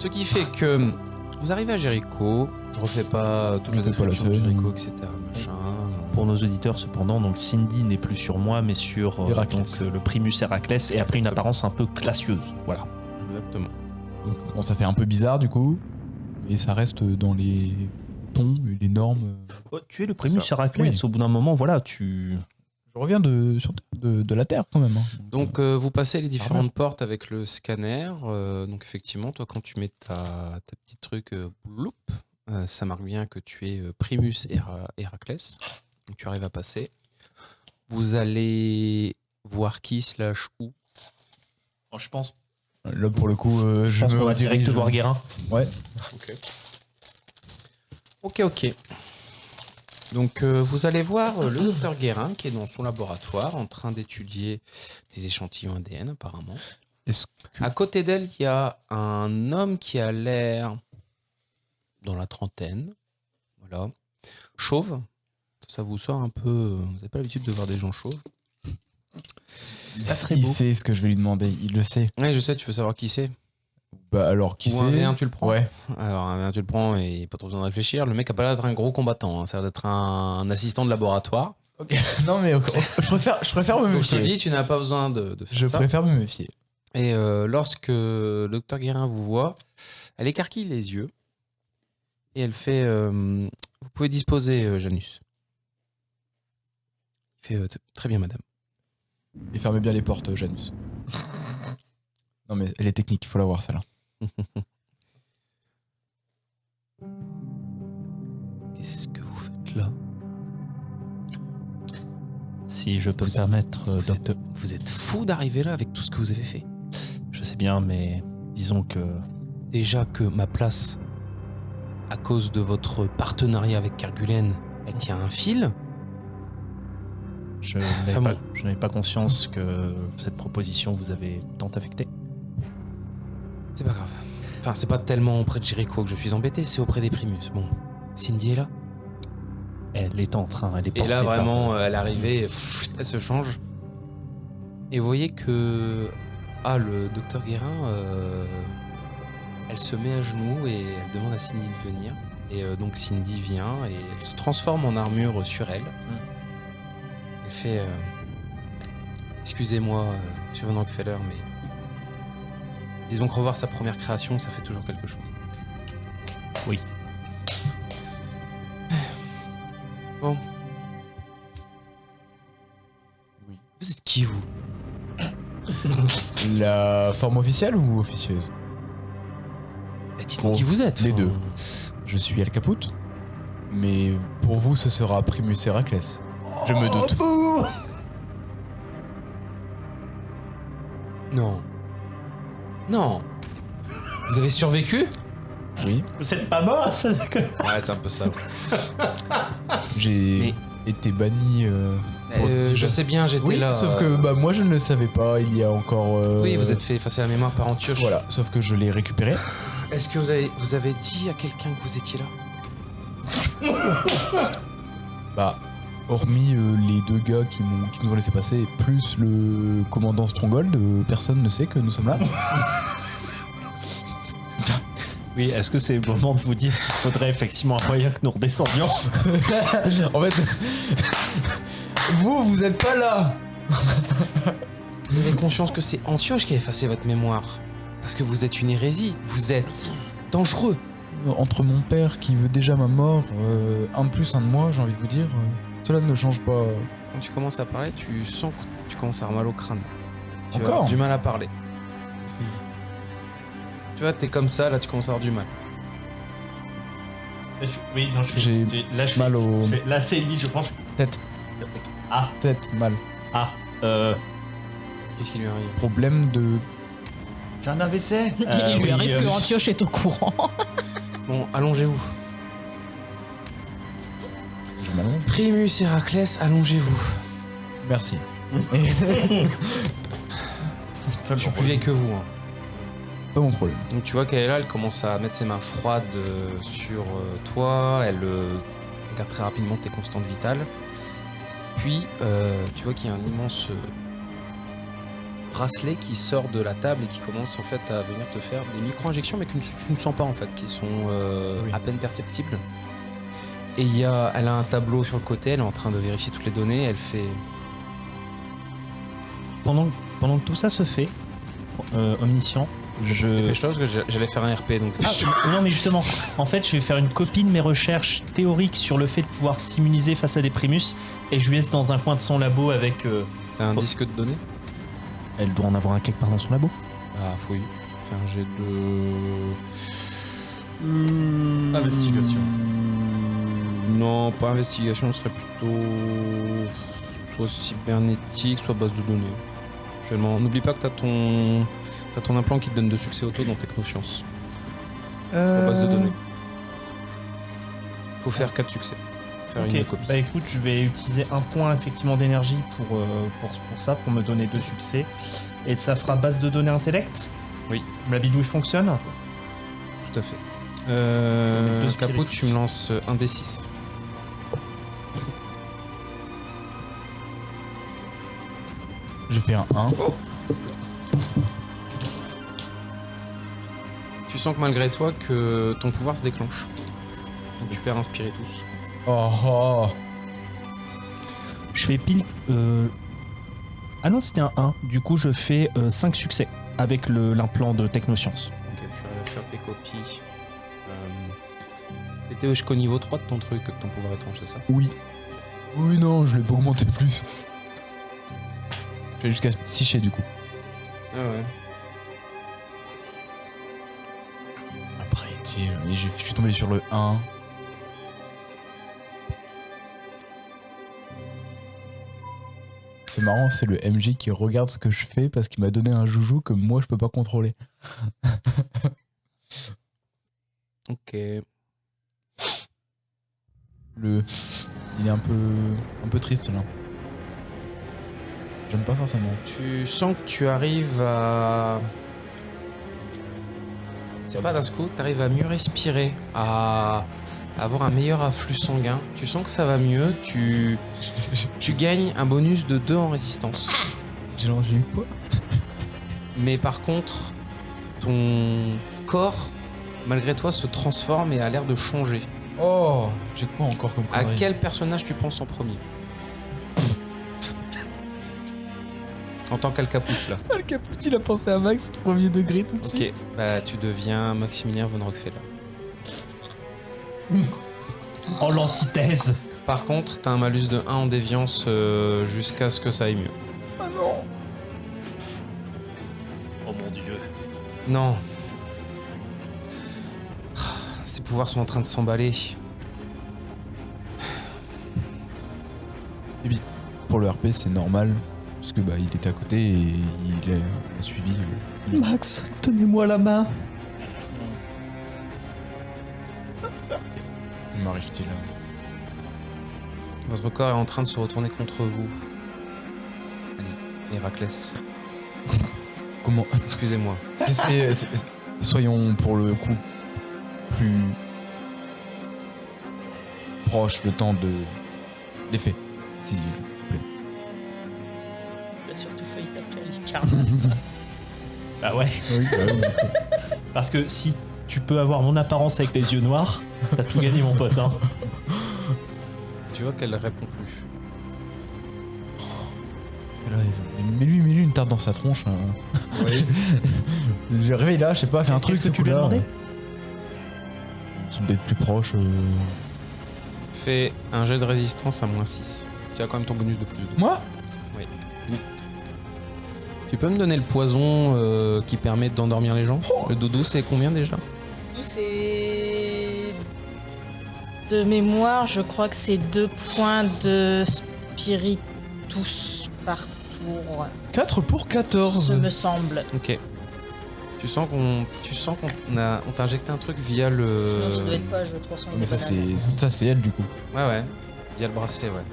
Ce qui fait que vous arrivez à Jéricho. Je refais pas toutes les descriptions de Jéricho, etc. Machin. Pour nos auditeurs, cependant, donc Cindy n'est plus sur moi, mais sur Héraclès. donc, le Primus Héraclès, et après une apparence un peu classieuse. Voilà. Exactement. Donc, bon, ça fait un peu bizarre du coup, mais ça reste dans les tons et les normes. Tu es le Primus Héraclès, Oui. au bout d'un moment, voilà, tu... Je reviens de la Terre quand même. Hein. Donc vous passez les différentes portes avec le scanner. Donc effectivement, toi quand tu mets ta petite truc bloup, ça marque bien que tu es Primus Héraclès. Donc tu arrives à passer. Vous allez voir qui / où. Je pense, Là pour le coup, je pense me qu'on va redirige. direct voir Guérin. Ouais. Ok. Donc vous allez voir le docteur Guérin qui est dans son laboratoire en train d'étudier des échantillons ADN apparemment. Est-ce que... À côté d'elle, il y a un homme qui a l'air dans la trentaine. Voilà. Chauve. Ça vous sort un peu... Vous n'avez pas l'habitude de voir des gens chauves. il sait ce que je vais lui demander, il le sait. Oui, je sais, tu veux savoir qui c'est. Bah alors qui Ou c'est un rien, tu le prends. Ouais. Alors, un rien, tu le prends et il n'y a pas trop besoin de réfléchir. Le mec a pas l'air d'être un gros combattant. Hein. Ça a l'air d'être un assistant de laboratoire. Ok. Non mais je préfère me Donc je te méfier. dis, tu n'as pas besoin de faire Je ça. préfère me méfier. Et lorsque le docteur Guérin vous voit, elle écarquille les yeux et elle fait vous pouvez disposer, Janus. Il fait très bien, madame. Et fermez bien les portes, Janus. Non mais elle est technique, il faut la voir celle-là. Qu'est-ce que vous faites là? Si je peux me permettre, docteur. Vous êtes fou d'arriver là avec tout ce que vous avez fait. Je sais bien, mais disons que... Déjà que ma place, à cause de votre partenariat avec Kerguelen, elle tient un fil. Je n'avais Enfin pas, bon. je n'avais pas conscience que cette proposition vous avait tant affecté. C'est pas grave. Enfin, c'est pas tellement auprès de Jericho que je suis embêté, c'est auprès des Primus. Bon, Cindy est là. Elle est en train, elle est Et portée là, par- vraiment, elle est arrivée, elle se change. Et vous voyez que... Ah, le docteur Guérin, elle se met à genoux et elle demande à Cindy de venir. Et donc Cindy vient et elle se transforme en armure sur elle. Elle fait... Excusez-moi, monsieur Van Rockefeller, mais... Disons que revoir sa première création, ça fait toujours quelque chose. Oui. Bon. Oui. Vous êtes qui, vous? La forme officielle ou officieuse? Dites-moi Bon, qui vous êtes. les enfin. deux. Je suis Al Caput, mais pour vous ce sera Primus Héraclès. Je me doute. Non. Non. Vous avez survécu? Oui, Vous êtes pas mort à ce phase que... Ouais, c'est un peu ça. j'ai été banni. pour Je divers- sais bien, j'étais Oui, là. sauf que bah, moi je ne le savais pas. Il y a encore. Oui, vous êtes fait effacer la mémoire par Antioche. Voilà, sauf que je l'ai récupéré. Est-ce que vous avez dit à quelqu'un que vous étiez là? Bah, hormis les deux gars qui nous ont laissé passer, plus le commandant Stronghold, personne ne sait que nous sommes là. Oui, est-ce que c'est le moment de vous dire qu'il faudrait effectivement un moyen que nous redescendions? En fait, vous êtes pas là. Vous avez conscience que c'est Antioche qui a effacé votre mémoire? Parce que vous êtes une hérésie. Vous êtes dangereux. Entre mon père qui veut déjà ma mort, un de plus, un de moi, j'ai envie de vous dire, cela ne change pas. Quand tu commences à parler, tu sens que tu commences à avoir mal au crâne. Tu vas Encore avoir du mal à parler. Tu vois, t'es comme ça, là, tu commences à avoir du mal. Oui, non, je fais... J'ai Là, je mal au- Là, c'est lui, je pense... Tête, Ah, tête, mal. Qu'est-ce qui lui arrive? Problème de... J'ai un AVC. Il lui oui, arrive que Antioche est au courant. Bon, allongez-vous. Je m'allonge. Primus Héraclès, allongez-vous. Merci. Je suis plus vieille que vous. Hein. Pas mon problème. Donc tu vois qu'elle est là, elle commence à mettre ses mains froides sur toi, elle regarde très rapidement tes constantes vitales. Puis tu vois qu'il y a un immense bracelet qui sort de la table et qui commence en fait à venir te faire des micro-injections, mais que tu ne sens pas en fait, qui sont à peine perceptibles. Et elle a un tableau sur le côté, elle est en train de vérifier toutes les données, elle fait... Pendant que tout ça se fait, omniscient, Dépêche-toi parce que j'allais faire un RP, donc... non mais justement, en fait je vais faire une copie de mes recherches théoriques sur le fait de pouvoir s'immuniser face à des primus et je lui laisse dans un coin de son labo avec... T'as un disque de données? Elle doit en avoir un quelque part dans son labo. Ah, fouille. Fais un jet de... Investigation. Non, pas investigation, ce serait plutôt... soit cybernétique, soit base de données. Actuellement, n'oublie pas que t'as ton implant qui te donne de succès auto dans Technosciences. Base de données. Faut faire 4 succès. Faire Ok, une copie. bah écoute, je vais utiliser un point effectivement d'énergie pour ça, pour me donner 2 succès. Et ça fera base de données intellect. Oui. La bidouille fonctionne. Tout à fait. Deux Capot, spiritus. tu me lances un D6. J'ai fait un 1. Tu sens que malgré toi, que ton pouvoir se déclenche. Donc tu perds un spiritus. Oh. Je fais pile... Ah non, c'était un 1. Du coup, je fais 5 succès avec l'implant de Technosciences. Ok, tu vas faire tes copies. T'étais jusqu'au niveau 3 de ton truc, de ton pouvoir étrange, c'est ça? Oui. Oui, non, je l'ai pas augmenté plus. Je vais jusqu'à psyché du coup. Ah ouais. Après, tiens, je suis tombé sur le 1. C'est marrant, c'est le MJ qui regarde ce que je fais parce qu'il m'a donné un joujou que moi je peux pas contrôler. Ok. Il est un peu triste là. J'aime pas forcément. Tu sens que tu arrives à... C'est pas d'un coup, t'arrives à mieux respirer, à avoir un meilleur afflux sanguin. Tu sens que ça va mieux, tu gagnes un bonus de 2 en résistance. J'ai eu quoi? Mais par contre, ton corps, malgré toi, se transforme et a l'air de changer. Oh, j'ai quoi encore comme À connerie? quel personnage tu penses en premier? En tant qu'Alcapoute, là. Le Caput, il a pensé à Max, premier degré tout de Ok, suite. bah tu deviens Maximilien von Rockefeller. En l'antithèse. Par contre, t'as un malus de 1 en déviance jusqu'à ce que ça aille mieux. Ah non. Oh mon dieu. Non. Ses pouvoirs sont en train de s'emballer. Et puis, pour le RP, c'est normal. Parce que bah il était à côté et il a suivi. Max, tenez-moi la main. Il m'arrive-t-il là? Votre corps est en train de se retourner contre vous. Allez, Héraclès. Comment? Excusez-moi. Soyons pour le coup plus proches le temps de l'effet. S'il vous plaît. Il a surtout failli t'appeler Alicarnasse. Bah ouais. Oui, bah oui. Parce que si tu peux avoir mon apparence avec les yeux noirs, t'as tout gagné mon pote. Hein. Tu vois qu'elle répond plus. Là, mets-lui une tarte dans sa tronche. Hein. Oui. Je réveille là, je sais pas, fais un truc. Qu'est-ce que ce tu lui as coup-là. demandé? C'est d'être plus proche. Fais un jet de résistance à -6. Tu as quand même ton bonus de plus 2. Moi? Tu peux me donner le poison qui permet d'endormir les gens? Le doudou, c'est combien déjà? C'est... De mémoire, je crois que c'est 2 points de spiritus par tour, 4 pour ce 14. me semble. Ok. Tu sens qu'on t'a injecté un truc via le... Sinon, ça doit être page 300. Mais ça c'est elle du coup. Ouais. Via le bracelet, ouais.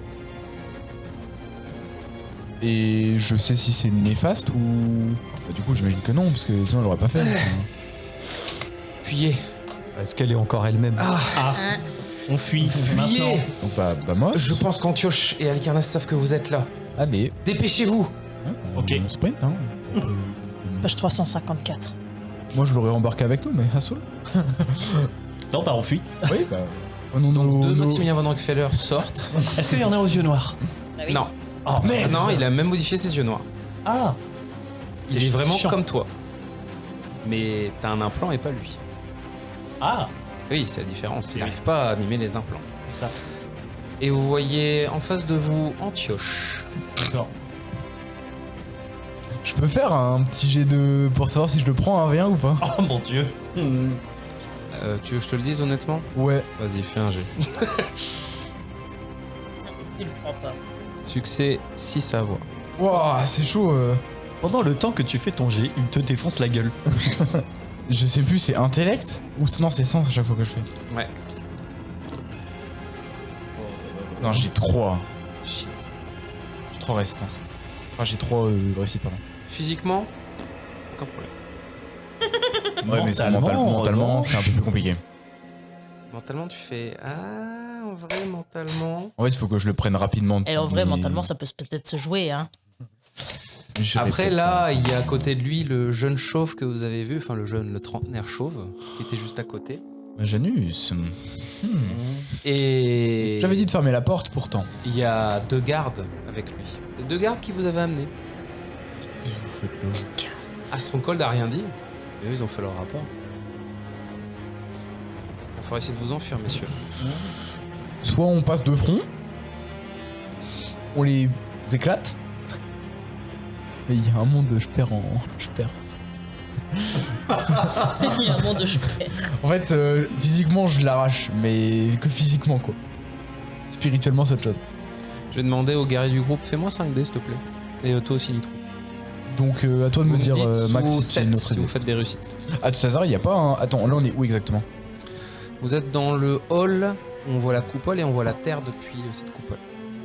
Et je sais si c'est néfaste ou... Bah, du coup j'imagine que non, parce que sinon elle l'aurait pas fait. Fuyez. Est-ce qu'elle est encore elle-même? Ah, Hein, on fuit. Fuyez. Maintenant. Donc bah moi. Je pense qu'Antioche et Alicarnasse savent que vous êtes là. Allez. Dépêchez-vous. Hein, Ok. On sprint hein. Page 354. Moi, je l'aurais embarqué avec nous, mais Hassol. Non, bah on fuit. Oui, bah. Prenons Donc deux nos- Maximilien Van Rockefeller sortent. Est-ce qu'il y en a aux yeux noirs? Non. Oh, Non, il a même modifié ses yeux noirs. Ah. Il est vraiment chiant. comme toi. Mais t'as un implant et pas lui. Ah. Oui, c'est la différence. Il n'arrive pas à mimer les implants. Ça. Et vous voyez en face de vous Antioche. D'accord. Je peux faire un petit jet de. Pour savoir si je le prends un V1 ou pas? Oh mon dieu. Tu veux que je te le dise honnêtement? Ouais. Vas-y, fais un jet. Il le prend pas. Succès 6 à voix. Wouah, c'est chaud. Pendant le temps que tu fais ton jet, il te défonce la gueule. Je sais plus, c'est intellect? Ou non, c'est sens à chaque fois que je fais. Ouais. Non, j'ai 3. J'ai 3 résistances. Enfin, j'ai 3 réussites, pardon. Physiquement, aucun problème. Ouais, mais c'est Mentalement, mentalement, c'est un peu plus compliqué. Mentalement, tu fais ah, en vrai, mentalement. En fait, il faut que je le prenne rapidement. Et en vrai, Mais- mentalement, ça peut peut-être se jouer, hein. Je vais Après, peut-être là, il y a à côté de lui le jeune chauve que vous avez vu, enfin le trentenaire chauve, qui était juste à côté. pas. Janus. Et J'avais dit de fermer la porte pourtant. il y a 2 gardes avec lui. Les 2 gardes qui vous avaient amené. Qu'est-ce que vous faites là? Stronghold a rien dit, mais eux, ils ont fait leur rapport. Il faudra essayer de vous enfuir, messieurs. Soit on passe de front, on les éclate. Mais il y a un monde, je perds. Il y a un monde de je perds. En fait, physiquement, je l'arrache, mais que physiquement, quoi. Spirituellement, c'est autre chose. Je vais demander aux guerriers du groupe, fais-moi 5D, s'il te plaît. Et toi aussi, Nitro. Donc, à toi de Vous me dire, dites Max, sous si c'est 7 une autre si vous idée. faites des réussites. À tout hasard, il n'y a pas un. Attends, là, on est où exactement? Vous êtes dans le hall, on voit la coupole et on voit la terre depuis cette coupole.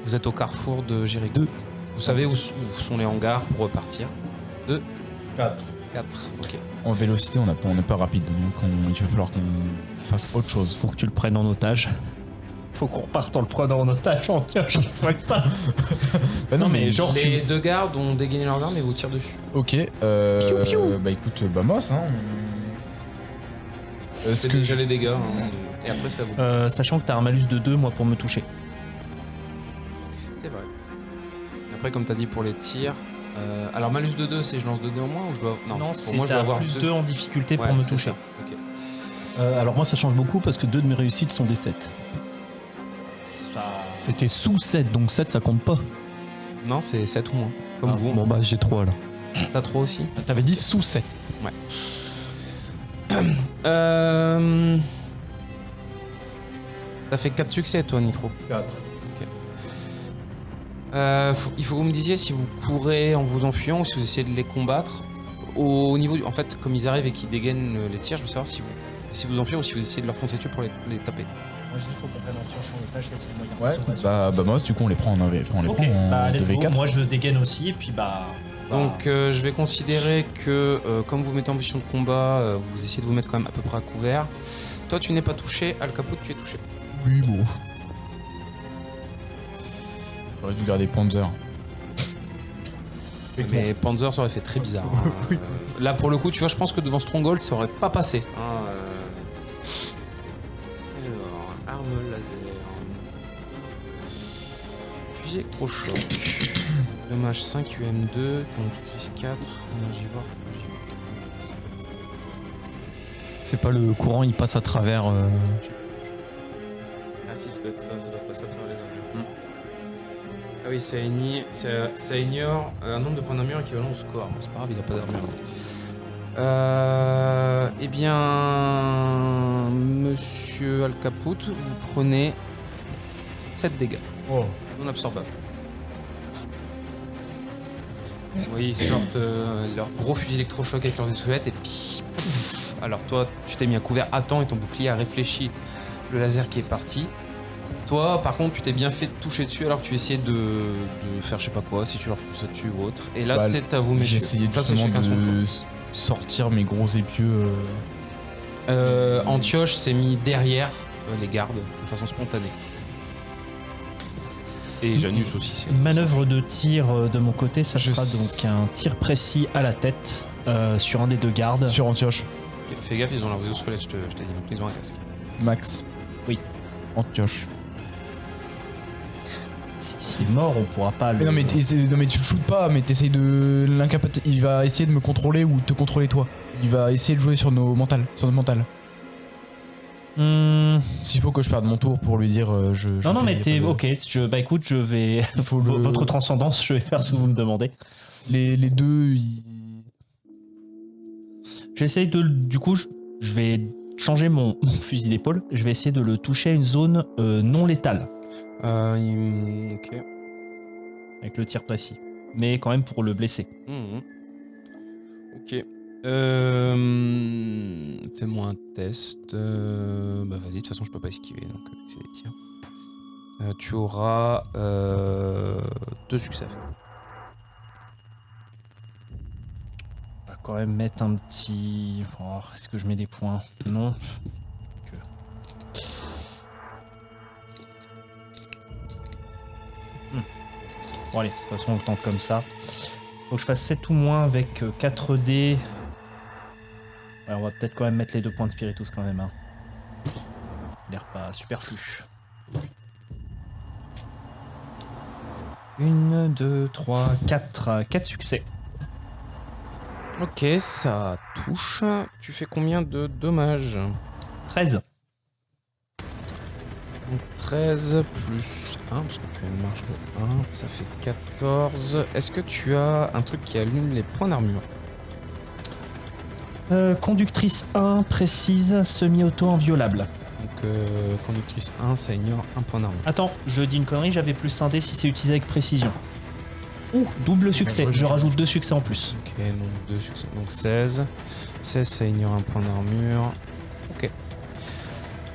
Vous êtes au carrefour de Jéricho. 2. Vous savez où sont les hangars pour repartir. 2, 4. 4, ok. En vélocité, on n'est pas rapide, donc il va falloir qu'on fasse autre chose. Faut que tu le prennes en otage. Faut qu'on reparte en le prenant en otage, en pioche. Faut que ça. Bah Non, mais genre, Les 2 gardes ont dégainé leurs armes et vous tirent dessus. Ok, bah écoute, bah moi, ça. C'est Ce que déjà je... les dégâts. hein. Et après, ça vous. Sachant que t'as un malus de 2, moi, pour me toucher. C'est vrai. Après, comme t'as dit pour les tirs. Alors, malus de 2, c'est je lance 2 dés en moins ou je dois. Non, pour c'est moi, je dois t'as avoir plus 2. 2 en difficulté Ouais, pour me c'est toucher. ça. Ok. Alors moi ça change beaucoup parce que 2 de mes réussites sont des 7. C'était sous 7, donc 7 ça compte pas. Non, c'est 7 ou moins. Comme Ah, vous. Bon bah j'ai 3 là. T'as 3 aussi. T'avais dit sous 7. T'as fait 4 succès, toi, Nitro. 4. Il faut que vous me disiez si vous courez en vous enfuyant ou si vous essayez de les combattre. Au niveau en fait, comme ils arrivent et qu'ils dégainent les tirs, je veux savoir si vous enfuyez ou si vous essayez de leur foncer dessus pour les taper. Moi, je dis faut qu'on prenne en pioche en otage, ça c'est le moyen. Ouais, bah moi, du coup, on les prend en 1v, enfin, on les Ok, prend en bah let's go. 2v4. Moi je dégaine aussi, et puis bah. on va- Donc je vais considérer que comme vous mettez en position de combat, vous essayez de vous mettre quand même à peu près à couvert. Toi, tu n'es pas touché. Al Caput, tu es touché. Oui, bon. J'aurais dû garder Panzer. Mais Panzer, ça aurait fait très bizarre. hein. Là, pour le coup, tu vois, je pense que devant Stronghold, ça aurait pas passé. Alors, arme laser. Fusil électrochoc. Dommage 5, UM2, conductrice 4, énergivore. C'est pas le courant, il passe à travers. Ah si, ça doit être ça doit passer à travers les armures. Ah oui, ça ignore un nombre de points d'armure équivalent au score. Bon, c'est pas grave, il a pas d'armure. Eh bien, monsieur Al Caput, vous prenez 7 dégâts. Oh. Non absorbables. Vous voyez, ils sortent leur gros fusil électrochoc avec leurs essouillettes et pif, pouf. Alors toi, tu t'es mis à couvert à temps et ton bouclier a réfléchi le laser qui est parti. Toi, par contre, tu t'es bien fait toucher dessus alors que tu essayais de faire je sais pas quoi, si tu leur fonçais dessus ou autre. Et là, Bah, c'est à vous, messieurs. J'ai essayé Ça, c'est justement chacun son tour. de sortir mes gros épieux. Antioche s'est mis derrière les gardes de façon spontanée. Et Janus aussi. c'est- Manœuvre de tir de mon côté, ça Je sera s- donc un tir précis à la tête sur un des deux gardes. Sur Antioche, Ok, fais gaffe, ils ont leurs exosquelettes, je t'ai dit, donc ils ont un casque. Max. Oui. Antioche. S'il est mort, on pourra pas le. Mais non, mais tu le shootes pas, mais t'essayes de l'incapaciter. Il va essayer de me contrôler ou de te contrôler toi. Il va essayer de jouer sur nos mentales, sur notre mental. S'il faut que je perde mon tour pour lui dire je Non, fais, mais y a t'es. pas de- Ok, bah écoute, je vais. faut le- Votre transcendance, je vais faire ce que vous me demandez. Les deux, J'essaye de. Du coup, je vais changer mon fusil d'épaule. Je vais essayer de le toucher à une zone non létale Ok. avec le tir précis. Mais quand même pour le blesser. Mhm. Ok. Fais-moi un test. Bah vas-y, de toute façon je peux pas esquiver, donc c'est des tirs. Tu auras 2 succès à faire. On va quand même mettre un petit. Oh, est-ce que je mets des points? Non. Bon allez, de toute façon on le tente comme ça. Faut que je fasse 7 ou moins avec 4D. Ouais, on va peut-être quand même mettre les 2 points de spiritus quand même. Hein. L'air pas superflu. 1, 2, 3, 4. 4 succès. Ok, ça touche. Tu fais combien de dommages? 13. Donc 13 plus 1, parce que tu as une marge de 1, ça fait 14. Est-ce que tu as un truc qui allume les points d'armure? Conductrice 1, précise, semi-auto inviolable. Donc conductrice 1, ça ignore un point d'armure. Attends, je dis une connerie, j'avais plus un dé si c'est utilisé avec précision. Ouh, double succès, Ouais, je rajoute 2 succès en plus. Ok, donc 2 succès. Donc 16. 16, ça ignore un point d'armure. Ok.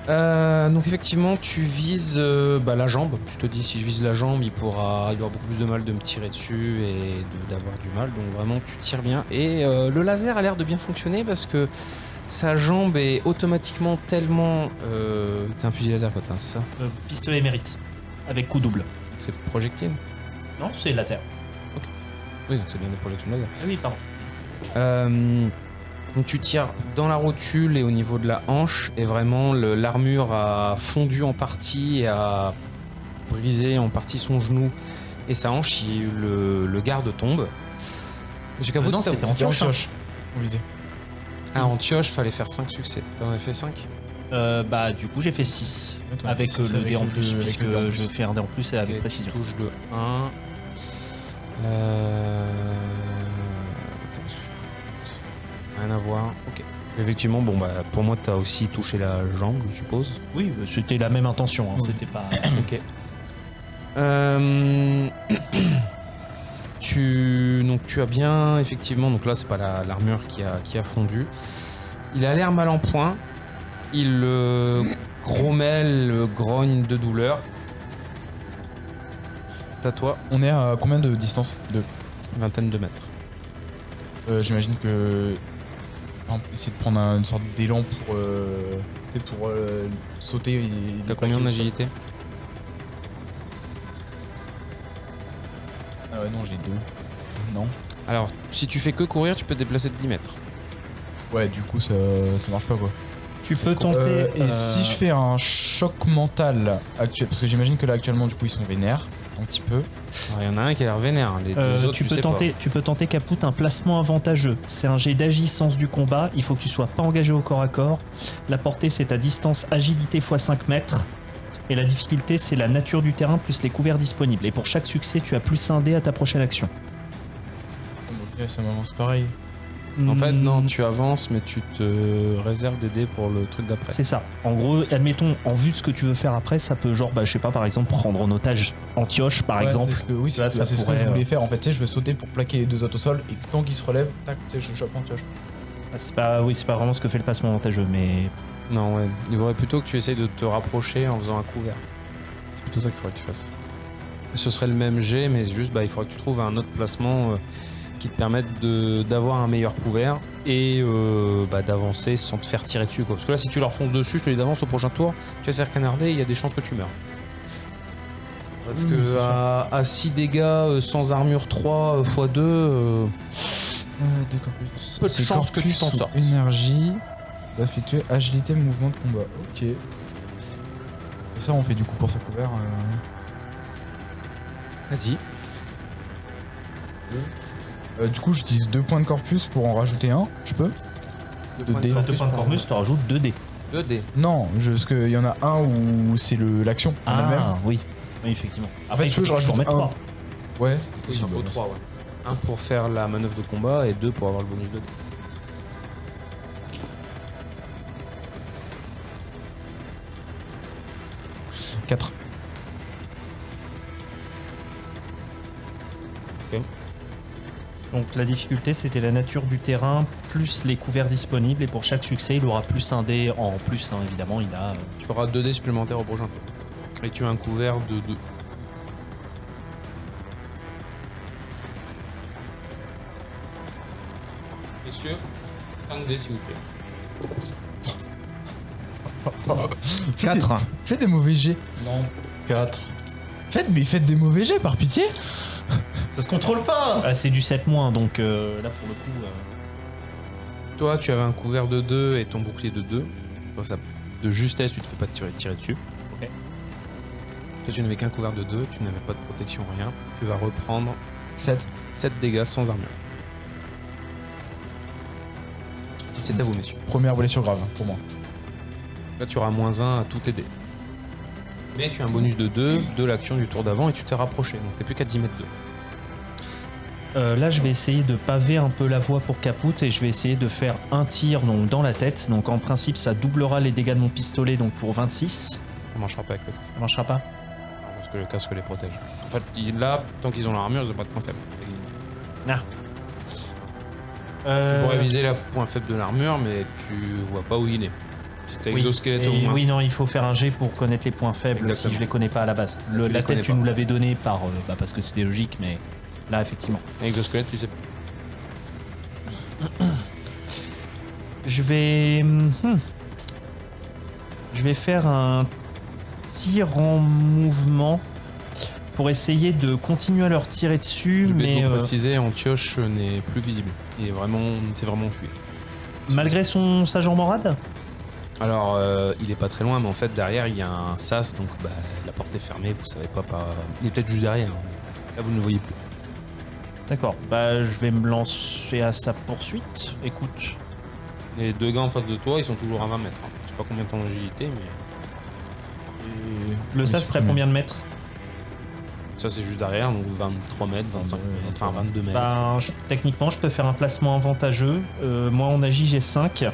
Donc effectivement, tu vises la jambe. Tu te dis, si je vise la jambe, il aura beaucoup plus de mal de me tirer dessus et d'avoir du mal. Donc vraiment, tu tires bien. Et le laser a l'air de bien fonctionner parce que sa jambe est automatiquement tellement... c'est un fusil laser, quoi, c'est ça? Pistolet mérite, avec coup double. C'est projectile? Non, c'est laser. Oui, donc c'est bien des projections laser. Ah oui, pardon. Donc tu tires dans la rotule et au niveau de la hanche, et vraiment l'armure a fondu en partie et a brisé en partie son genou et sa hanche. Le garde tombe. Monsieur Capot, non, ça- c'était C'était Antioche. Antioche. On visait. Ah, Antioche, fallait faire 5 succès. T'en avais fait 5? Bah du coup j'ai fait 6. Attends, Avec c'est le dé en avec plus, avec puisque le dé en plus. je fais un dé en plus et avec précision. Touche de 1. Attends, qu'est-ce que tu fais? Rien à voir. Ok. Effectivement, bon bah pour moi t'as aussi touché la jambe, je suppose. Oui, c'était la même intention, hein, Oui. c'était pas... Ok. Tu as bien, effectivement, donc là c'est pas l'armure qui a fondu. Il a l'air mal en point. Il grommelle, grogne de douleur. C'est à toi, On est à combien de distance de... vingtaine de mètres. J'imagine que... par exemple, essayer de prendre une sorte d'élan pour, sauter. et T'as plaquer combien au sol. d'agilité? Ah ouais, non, j'ai 2. Non. Alors, si tu fais que courir, tu peux te déplacer de 10 mètres. Ouais, du coup, ça marche pas, quoi. Tu peux tenter... Et si je fais un choc mental actuel, parce que j'imagine que là, actuellement, du coup, ils sont vénères, un petit peu. Alors, il y en a un qui a l'air vénère, hein, les deux autres, tu peux sais tenter Caput un placement avantageux. C'est un jet d'agissance du combat. Il faut que tu sois pas engagé au corps à corps. La portée c'est ta distance agilité x 5 mètres. Et la difficulté c'est la nature du terrain plus les couverts disponibles. Et pour chaque succès tu as plus un dé à ta prochaine action. Ok, ça m'avance pareil. pas. En fait, non, Hmm, tu avances, mais tu te réserves des dés pour le truc d'après. c'est ça. En gros, admettons, en vue de ce que tu veux faire après, ça peut genre, je sais pas, par exemple, prendre en otage Antioche, par Ouais, exemple. c'est ce que, oui, Là, c'est ça ce que pourrait, je voulais faire. En fait, tu sais, je vais sauter pour plaquer les deux autres au sol, et tant qu'ils se relèvent, tac, tu sais, je chope Antioche. C'est pas vraiment ce que fait le placement avantageux, mais Non, ouais. Il faudrait plutôt que tu essayes de te rapprocher en faisant un couvert. C'est plutôt ça qu'il faudrait que tu fasses. Ce serait le même jet, mais juste, il faudrait que tu trouves un autre placement qui te permette d'avoir un meilleur couvert et d'avancer sans te faire tirer dessus, quoi. Parce que là, si tu leur fonces dessus, je te dis d'avance au prochain tour, tu vas te faire canarder et il y a des chances que tu meurs. Parce Oui, que c'est sûr. à 6 dégâts sans armure 3 x 2, peu de C'est chance que tu corpus t'en ou sortes. Énergie doit effectuer agilité, mouvement de combat. Ok. Et ça, on fait du coup pour sa couvert. Vas-y. Du coup, j'utilise 2 points de corpus pour en rajouter un. Je peux? Deux dés. Deux points de corpus, tu rajoutes 2 dés. 2 dés. Non, parce qu'il y en a un où c'est l'action en elle-même. Oui. Oui, effectivement. En fait, tu veux, je rajoute remettre un. 3. Ouais. Oui, il en faut 3, ouais. Un pour faire la manœuvre de combat et 2 pour avoir le bonus de dés. Quatre. Donc la difficulté, c'était la nature du terrain plus les couverts disponibles. Et pour chaque succès, il aura plus un dé en plus. Évidemment, il a. Tu auras 2 dés supplémentaires au prochain tour. Et tu as un couvert de 2. Messieurs, 5 dés s'il vous plaît. 4. Faites des mauvais jets. Non. 4. Faites des mauvais jets, par pitié. Ça se contrôle pas. Ah, c'est du 7-, donc là pour le coup. Toi, tu avais un couvert de 2 et ton bouclier de 2. Toi, ça, de justesse, tu te fais pas tirer dessus. Ok. Toi, tu n'avais qu'un couvert de 2, tu n'avais pas de protection, rien. Tu vas reprendre 7. 7 dégâts sans armure. C'est à vous, messieurs. Première blessure grave pour moi. Là, tu auras -1 à tous tes dés. Mais tu as un bonus de 2 de l'action du tour d'avant et tu t'es rapproché. Donc, t'es plus qu'à 10 mètres d'eux. Là, je vais essayer de paver un peu la voie pour Caput et je vais essayer de faire un tir donc, dans la tête. Donc en principe, ça doublera les dégâts de mon pistolet donc pour 26. Ça marchera pas avec le casque. Ça marchera pas. Parce que le casque les protège. En fait, là, tant qu'ils ont l'armure, ils ont pas de point faible. Tu pourrais viser le point faible de l'armure, mais tu vois pas où il est. Si t'as exosquelette au moins. Oui, non, il faut faire un jet pour connaître les points faibles Exactement. si je les connais pas à la base. Tu les La connais tête, tu pas. nous l'avais donné parce que c'était logique, mais là, effectivement. Exosquelette, tu sais. Je vais faire un tir en mouvement pour essayer de continuer à leur tirer dessus, Je vais mais vous préciser, Antioche n'est plus visible. C'est vraiment fui. malgré sa jambe en rade. Alors, il est pas très loin, mais en fait, derrière, il y a un sas, donc la porte est fermée, vous savez pas. Il est peut-être juste derrière. Là, vous ne le voyez plus. D'accord, je vais me lancer à sa poursuite. Écoute, Les 2 gars en face de toi, ils sont toujours à 20 mètres. Hein. Je sais pas combien de temps d'agilité, mais le sas, c'est à combien de mètres? ça, c'est juste derrière, donc 23 mètres, 25 mètres, enfin 22 mètres. Techniquement, je peux faire un placement avantageux. Moi, en agi, j'ai 5.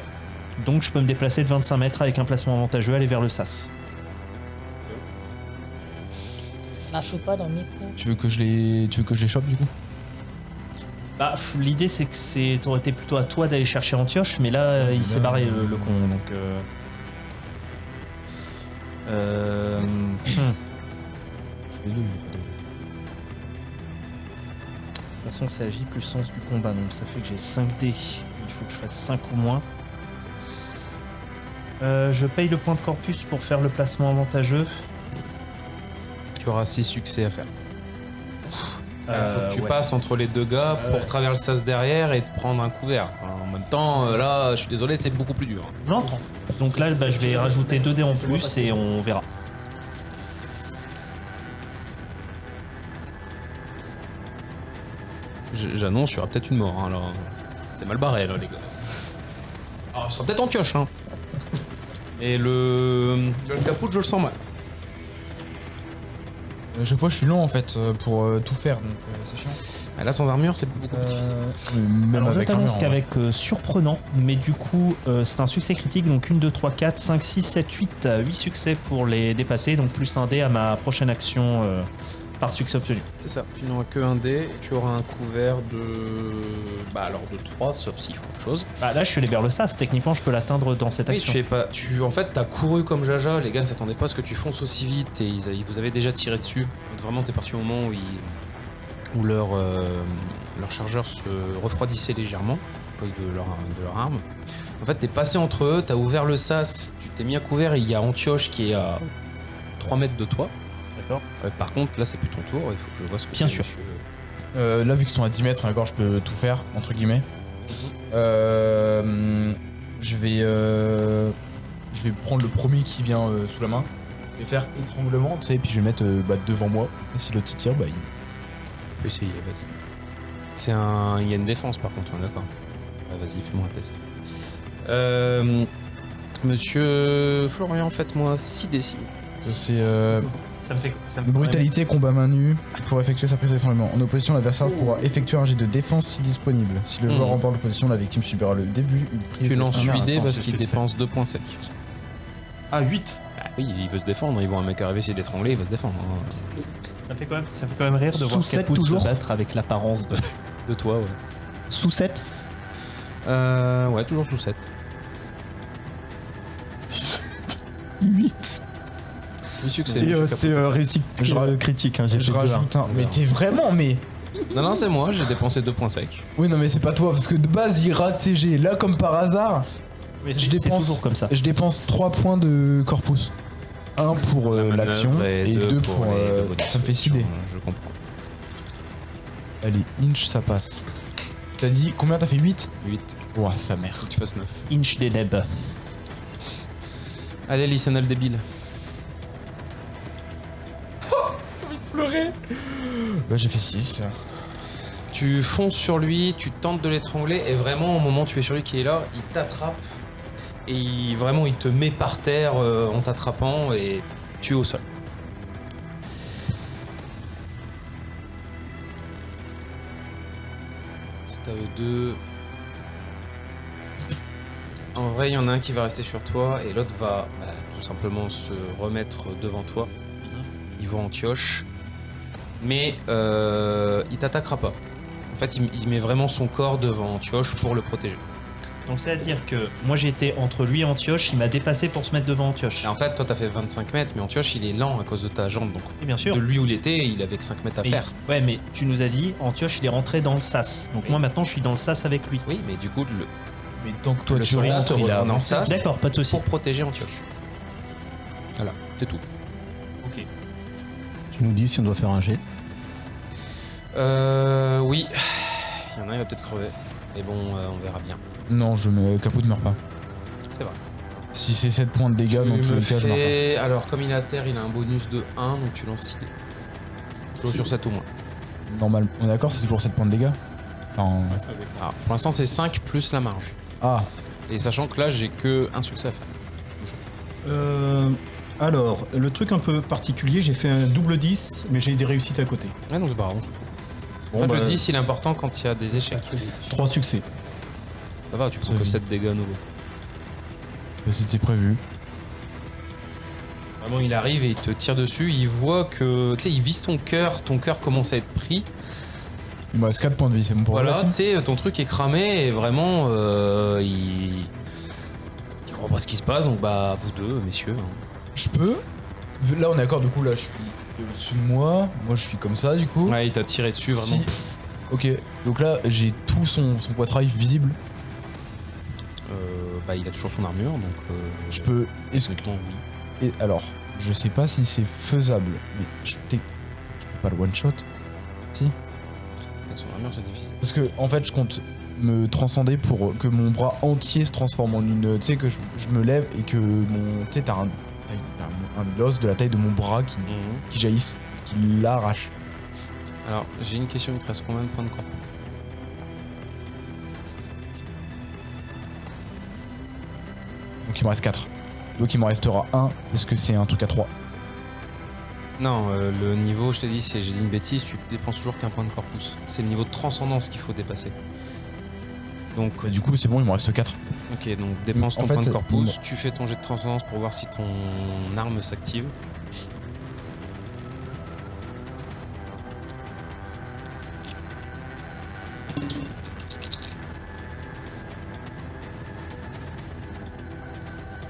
Donc, je peux me déplacer de 25 mètres avec un placement avantageux, aller vers le sas. Marche ou pas dans le micro. Tu veux que je les chope du coup? L'idée, c'est que ça aurait été plutôt à toi d'aller chercher Antioche, mais là, il s'est barré, le con. Donc, Je fais 2. De toute façon, c'est agi plus sens du combat, donc ça fait que j'ai 5 dés. Il faut que je fasse 5 ou moins. Je paye le point de corpus pour faire le placement avantageux. Tu auras 6 succès à faire. Il faut que tu Ouais. passes entre les 2 gars pour traverser le sas derrière et te prendre un couvert. Alors, en même temps, là, je suis désolé, c'est beaucoup plus dur. Hein. J'entends. Donc là, je vais rajouter 2 dés en plus et on verra. J'annonce, il y aura peut-être une mort. Hein, là. C'est mal barré, là, les gars. Alors, ce sera peut-être en pioche. Hein. Et le caput, je le sens mal. À chaque fois, je suis long en fait pour tout faire, donc c'est chiant. Ah, là, sans armure, c'est beaucoup plus difficile. Même Alors je avec t'annonce l'armure, qu'avec surprenant, mais du coup c'est un succès critique, donc 1, 2, 3, 4, 5, 6, 7, 8, 8 succès pour les dépasser, donc plus un dé à ma prochaine action par succès obtenu. C'est ça. Tu n'auras que un dé et tu auras un couvert de. Alors de 3, sauf s'il faut autre chose. Là je suis allé vers le sas, techniquement je peux l'atteindre dans cette Oui, action. tu es pas. En fait, t'as couru comme Jaja. Les gars ne s'attendaient pas à ce que tu fonces aussi vite et ils vous avaient déjà tiré dessus. Vraiment, t'es parti au moment où leur chargeur se refroidissait légèrement à cause de leur arme. En fait, t'es passé entre eux, t'as ouvert le sas, tu t'es mis à couvert et il y a Antioche qui est à 3 mètres de toi. D'accord. Par contre, là, c'est plus ton tour. Il faut que je vois ce que Bien c'est, sûr. monsieur. Là, vu qu'ils sont à 10 mètres, d'accord, je peux tout faire, entre guillemets. Je vais prendre le premier qui vient sous la main. Je vais faire étranglement, tu sais, et puis je vais le mettre devant moi. Et si l'autre il tire, il... Tu peux essayer, vas-y. Il y a une défense, par contre, on est d'accord. Vas-y, fais-moi un test. Monsieur Florian, faites-moi 6 décimes. C'est Ça me fait brutalité, combat main nue. Pour effectuer sa prise d'étranglement. En opposition, l'adversaire pourra effectuer un jet de défense si disponible. Si le joueur remporte l'opposition, la victime subira le début une prise Tu lances d'étranglement. 8 dés attends, parce j'ai qu'il fait dépense 2 points secs. Ah, 8. Ah oui, il veut se défendre. Il voit un mec arriver, s'il est étranglé, il va se défendre. Hein. Ça me fait quand même rire de Sous voir 7 Caput toujours se battre avec l'apparence de... De toi, ouais. Sous 7. Ouais, toujours sous 7. 8. 8 succès. Et monsieur c'est Caput. réussite critique, hein, j'ai Je fait 2 rajoute un. Mais t'es vraiment, mais. Non, c'est moi, j'ai dépensé 2 points secs. Oui, non, mais c'est pas toi, parce que de base, il rate ses jets. Là, comme par hasard, Mais je c'est dépense, toujours comme ça. je dépense 3 points de corpus. 1 pour La manœuvre l'action et 2 pour. le bonus Ça me fait 6 dés. Je comprends. Allez, inch, ça passe. T'as dit combien? T'as fait 8? 8. Ouah, sa mère. Faut que tu fasses 9. Inch des Neb. Allez, Lissandal débile. Pleurer. Bah, j'ai fait 6. Tu fonces sur lui, tu tentes de l'étrangler, et vraiment, au moment où tu es sur lui qui est là, il t'attrape. Et vraiment, il te met par terre en t'attrapant, et tu es au sol. C'est à eux deux. En vrai, il y en a un qui va rester sur toi, et l'autre va tout simplement se remettre devant toi. Il va Antioche. Mais il t'attaquera pas. En fait, il met vraiment son corps devant Antioche pour le protéger. Donc c'est-à-dire que moi j'étais entre lui et Antioche, il m'a dépassé pour se mettre devant Antioche. Et en fait, toi, t'as fait 25 mètres, mais Antioche, il est lent à cause de ta jambe. Donc, Et bien sûr. de lui où il était, il avait que 5 mètres à Et- faire. Ouais, mais tu nous as dit, Antioche, il est rentré dans le sas. Donc Oui. moi maintenant, je suis dans le sas avec lui. Oui, mais du coup, Mais tant que toi le tu soldat rentres, te il a rejoint dans le avancé. sas D'accord, pas de souci. pour protéger Antioche. Voilà, c'est tout. Ok. Tu nous dis si on doit faire un jet. Oui. Il y en a un, il va peut-être crever. Mais bon, on verra bien. Non, Caput ne meurt pas. C'est vrai. Si c'est 7 points de dégâts, dans tous les cas, je meurs pas. Alors, comme il est à terre, il a un bonus de 1, donc tu lances 6 dés. Toujours sur 7 ou moins. Normal. On est d'accord, c'est toujours 7 points de dégâts? Enfin... Alors, pour l'instant, c'est 5 plus la marge. Ah, Et sachant que là, j'ai que un succès à faire. Alors, le truc un peu particulier, j'ai fait un double 10, mais j'ai des réussites à côté. Ouais, non, c'est pas grave, on s'en fout. Bon, En fait, bah, le 10, il est important quand il y a des échecs. 3 succès. Ça va, tu prends Ça que vit. 7 dégâts nouveaux. c'était prévu. Vraiment, il arrive et il te tire dessus. Il voit que, tu sais, il vise ton cœur commence à être pris. Il me reste 4 points de vie, c'est bon pour Voilà, vous, tu là, sais, ton truc est cramé et vraiment, il comprend pas ce qui se passe. Donc, bah, vous deux, messieurs. Hein. Je peux. Là, on est d'accord, du coup, là, je suis au-dessus de moi. Moi, je suis comme ça, du coup. Ouais, il t'a tiré dessus, vraiment. Si. Ok, donc là, j'ai tout son poitrail visible. Bah, il a toujours son armure, donc. Je peux. Est-ce que. Honnêtement, oui. Et alors, je sais pas si c'est faisable, mais je peux pas le one shot. Si. Avec son armure, c'est difficile. Parce que en fait, je compte me transcender pour que mon bras entier se transforme en une. Tu sais, que je me lève et que mon. Tu sais, t'as un os de la taille de mon bras qui jaillisse, qui l'arrache. Alors, j'ai une question, il te reste combien de points de corps? Donc il me reste 4. Donc il m'en restera 1 parce que c'est un truc à 3. Non, le niveau, je t'ai dit, j'ai dit une bêtise, tu dépenses toujours qu'un point de corpus. C'est le niveau de transcendance qu'il faut dépasser. Donc, Bah, du coup, c'est bon, il m'en reste 4. ok, donc dépense En ton fait, point de corpus, non. tu fais ton jet de transcendance pour voir si ton arme s'active.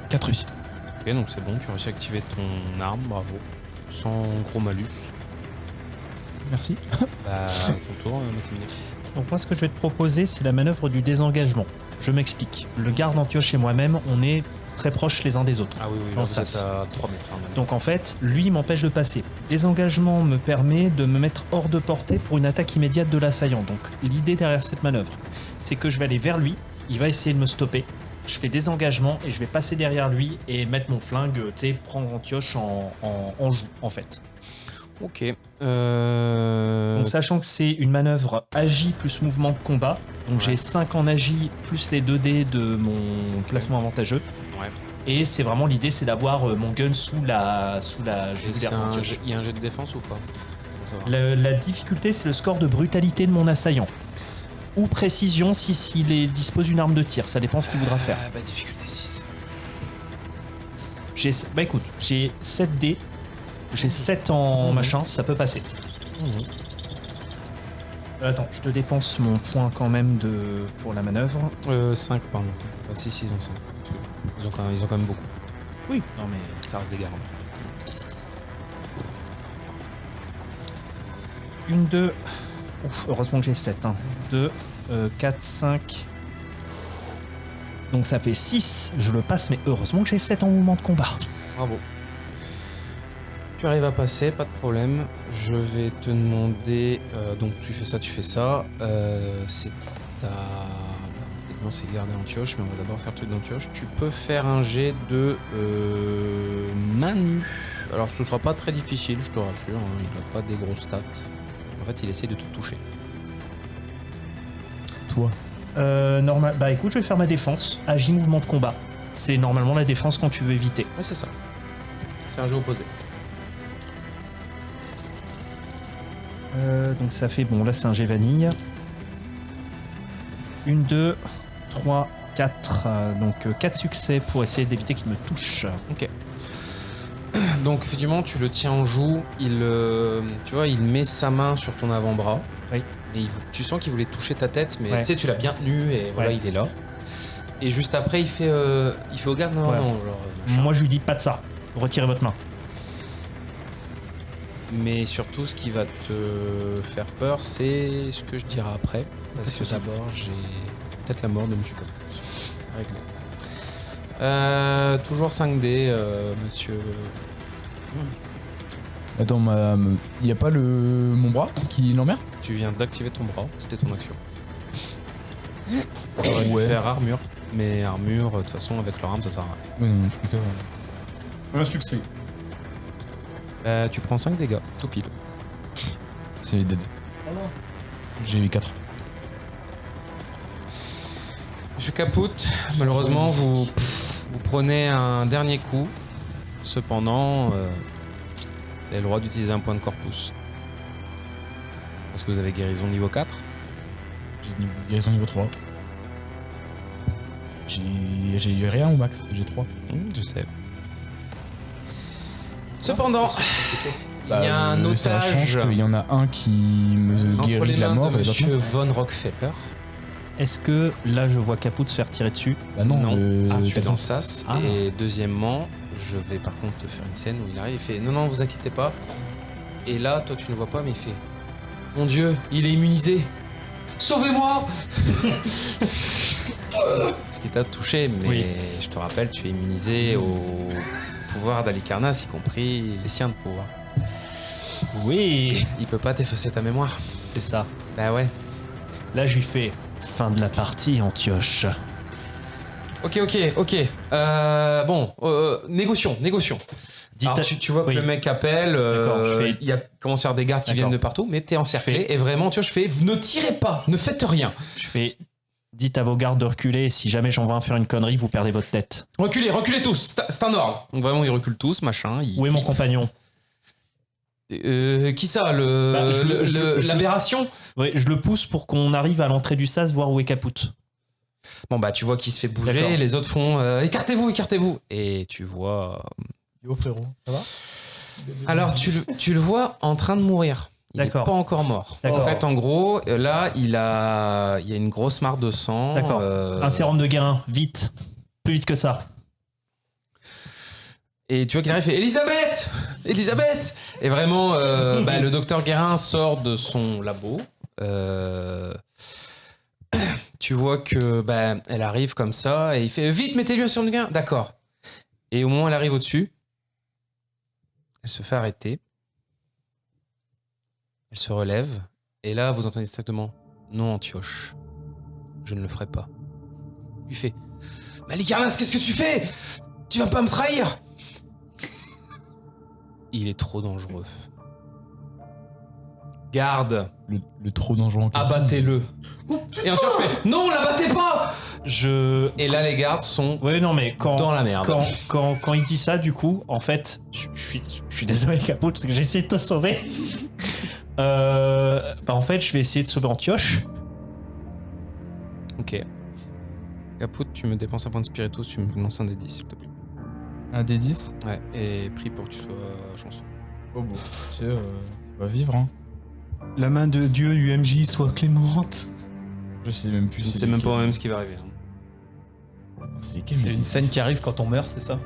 Quatre réussites. Ok, donc c'est bon, tu as réussi à activer ton arme, bravo. Sans gros malus. Merci. Bah, ton tour, Matimine. Donc moi ce que je vais te proposer c'est la manœuvre du désengagement. Je m'explique. Le garde Antioche et moi-même on est très proches les uns des autres. Ah oui, Dans là, le vous êtes sas. à 3 mètres. Hein, même. Donc en fait, lui il m'empêche de passer. Désengagement me permet de me mettre hors de portée pour une attaque immédiate de l'assaillant. Donc l'idée derrière cette manœuvre, c'est que je vais aller vers lui, il va essayer de me stopper. Je fais désengagement et je vais passer derrière lui et mettre mon flingue, tu sais, prendre Antioche en joue en fait. Ok. Donc sachant que c'est une manœuvre agi plus mouvement de combat, donc j'ai 5 en agi plus les 2 dés de mon classement avantageux. Ouais. Et c'est vraiment l'idée, c'est d'avoir mon gun sous la Et jugulaire d'Antioche. il y a un jet de défense ou pas? Comment ça va? La difficulté, c'est le score de brutalité de mon assaillant. Ou précision s'il dispose d'une arme de tir, ça dépend ce qu'il voudra faire. Bah, difficulté 6. Bah écoute, j'ai 7 dés, j'ai 7 en machin, ça peut passer. Attends, je te dépense mon point quand même pour la manœuvre. 5, pardon. Pas 6, ils ont 5. Ils ont quand même beaucoup. Oui. Non mais Ça reste des garants. 1, 2. Ouf, heureusement que j'ai 7. 2, 4, 5. Donc ça fait 6. Je le passe, mais heureusement que j'ai 7 en mouvement de combat. Bravo. Tu arrives à passer, pas de problème. Je vais te demander. Donc tu fais ça. C'est ta. Techniquement c'est garder Antioche, mais on va d'abord faire le truc d'Antioche. Tu peux faire un jet de main nue. Alors ce sera pas très difficile, je te rassure. Hein, il n'a pas des grosses stats. En fait, il essaye de te toucher. Toi. Normal. Bah écoute, je vais faire ma défense. Agi mouvement de combat. C'est normalement la défense quand tu veux éviter. Ouais, c'est ça. C'est un jeu opposé. Donc ça fait, bon là c'est un jet vanille. 1, 2, 3, 4. Donc 4 succès pour essayer d'éviter qu'il me touche. Ok. Donc effectivement, tu le tiens en joue. Tu vois, il met sa main sur ton avant-bras. Oui. Et tu sens qu'il voulait toucher ta tête, mais Ouais. tu sais, tu l'as bien tenu et voilà, Ouais. il est là. Et juste après, il fait au garde, non, Ouais. non, genre, machin. Moi je lui dis pas de ça. Retirez votre main. Mais surtout, ce qui va te faire peur, c'est ce que je dirai après. Parce que d'abord, j'ai peut-être la mort de Monsieur Caput. Réglé. Toujours 5D, monsieur. Attends, y a pas mon bras qui l'emmerde? Tu viens d'activer ton bras, c'était ton action. J'aurais dû Ouais. faire armure, mais armure, de toute façon, avec leur arme, ça sert à rien. Ouais, non, je peux pas. Un succès. Tu prends 5 dégâts, tout pile. C'est dead. J'ai eu 4. Monsieur Caput, malheureusement, vous prenez un dernier coup. Cependant, vous avez le droit d'utiliser un point de corpus. Parce que vous avez guérison niveau 4. J'ai guérison niveau 3. J'ai eu rien au max, j'ai 3. Je sais. Cependant, il y a un Ça change otage qu'il y en a un qui me entre guérit les de la mains mort de et l'autre non. Monsieur Von Rockefeller. Est-ce que là je vois Caput se faire tirer dessus? Bah non, tu es t'as dans le sens. sas. Ah. Et deuxièmement, je vais par contre te faire une scène où il arrive et fait non, vous inquiétez pas. Et là, toi, tu ne le vois pas, mais il fait mon Dieu, il est immunisé. Sauvez-moi. Ce qui t'a touché, mais Oui. je te rappelle, tu es immunisé au pouvoir d'Alicarnas, y compris les siens de pouvoir. Oui, Il peut pas t'effacer ta mémoire. c'est ça. Bah ouais. Là je lui fais fin de la partie, Antioche. Ok. Bon, négocions. Dites Alors, tu vois que oui. le mec appelle, D'accord, je fais- il y a commencé à y avoir des gardes qui D'accord. viennent de partout, mais t'es encerclé. Et vraiment, tu vois, je fais ne tirez pas, ne faites rien. Je fais dites à vos gardes de reculer et si jamais j'en vais faire une connerie, vous perdez votre tête. Reculez tous, c'est un ordre. Donc vraiment, ils reculent tous, machin. Où est mon compagnon? Qui ça, Bah, l'aberration? Oui, je le pousse pour qu'on arrive à l'entrée du sas voir où est Caput. Bon bah tu vois qu'il se fait bouger, D'accord. les autres font écartez-vous. Et tu vois. Yo frérot, ça va? Alors tu le vois en train de mourir. Il est D'accord. pas encore mort. D'accord. En fait, en gros, là, il y a une grosse mare de sang. D'accord. Un sérum de Guérin, vite. Plus vite que ça. Et tu vois qu'il arrive et fait Elisabeth. Et vraiment, le docteur Guérin sort de son labo. Tu vois que elle arrive comme ça et il fait vite, mettez-lui un sérum de Guérin. D'accord. Et au moment où elle arrive au-dessus, elle se fait arrêter. Elle se relève. Et là, vous entendez distinctement « Non, Antioche, je ne le ferai pas. » Il lui fait « Malikarnas, qu'est-ce que tu fais? Tu vas pas me trahir ?» Il est trop dangereux. Garde, Le trop dangereux en question. abattez-le. Et ensuite je fais « Non, l'abattez pas !» Et là, les gardes sont Ouais, non, mais dans la merde. quand il dit ça, du coup, en fait, je suis désolé, Caput, parce que j'ai essayé de te sauver. En fait, je vais essayer de sauver Antioche. Ok. Caput, tu me dépenses un point de spiritus, tu me lances un des 10, s'il te plaît. Un des 10. Ouais, et prie pour que tu sois chanceux. Oh bon. Tu sais, ça va vivre, hein. La main de Dieu UMJ soit clémente. Je sais même plus. Je ne c'est sais même lesquels. pas moi-même ce qui va arriver. Hein. C'est lesquels, C'est mais- une scène qui arrive quand on meurt, c'est ça?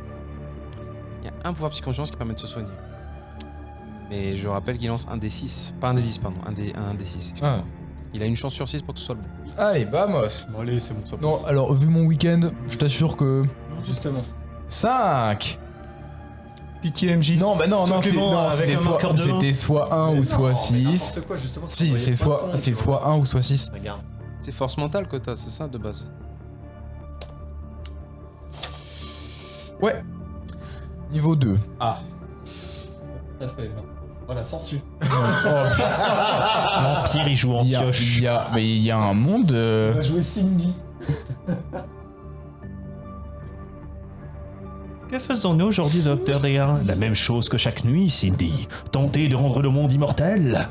Il y a un pouvoir psychonscience qui permet de se soigner. Mais je rappelle qu'il lance un des 6. Pas un des 10, pardon. Un des 6. Ah. Il a une chance sur 6 pour que ce soit le bon. Allez, vamos. Bon, allez, c'est bon, ça Non, passe. alors, vu mon week-end, je t'assure que. Justement. 5. Pitié MJ. Non, bah non, Sois non, clément non, avec c'était un soit, marqueur de c'était soit 1 ou soit 6. N'importe quoi, justement. Si, c'est soit 1 ou soit 6. Regarde. C'est force mentale que t'as, c'est ça de base. Ouais. Niveau 2. Ah. Tout à fait. Voilà, sans su. L'Empire, il joue Antioche. Mais il y a un monde. On va jouer Cindy. Que faisons-nous aujourd'hui, Docteur Degan? La même chose que chaque nuit, Cindy. Tenter de rendre le monde immortel.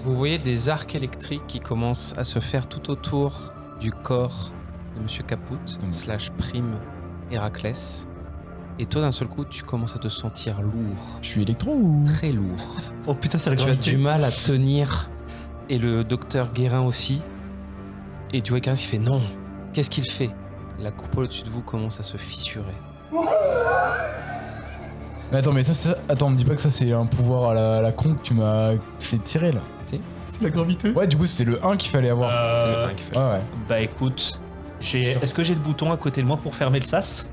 Vous voyez des arcs électriques qui commencent à se faire tout autour du corps de Monsieur Caput, / Prime Héraclès. Et toi, d'un seul coup, tu commences à te sentir lourd. Je suis électro ou. Très lourd. Oh putain, c'est la Tu as gravité. du mal à tenir. Et le docteur Guérin aussi. Et tu vois Guérin qui fait non. Qu'est-ce qu'il fait? La coupole au-dessus de vous commence à se fissurer. Mais attends, mais ça, attends, me dis pas que ça c'est un pouvoir à la con que tu m'as fait tirer là. C'est la gravité. Ouais, du coup c'était le 1 qu'il fallait avoir. C'est le 1 qui fait. Ah ouais. Bah écoute, est-ce que j'ai le bouton à côté de moi pour fermer le sas?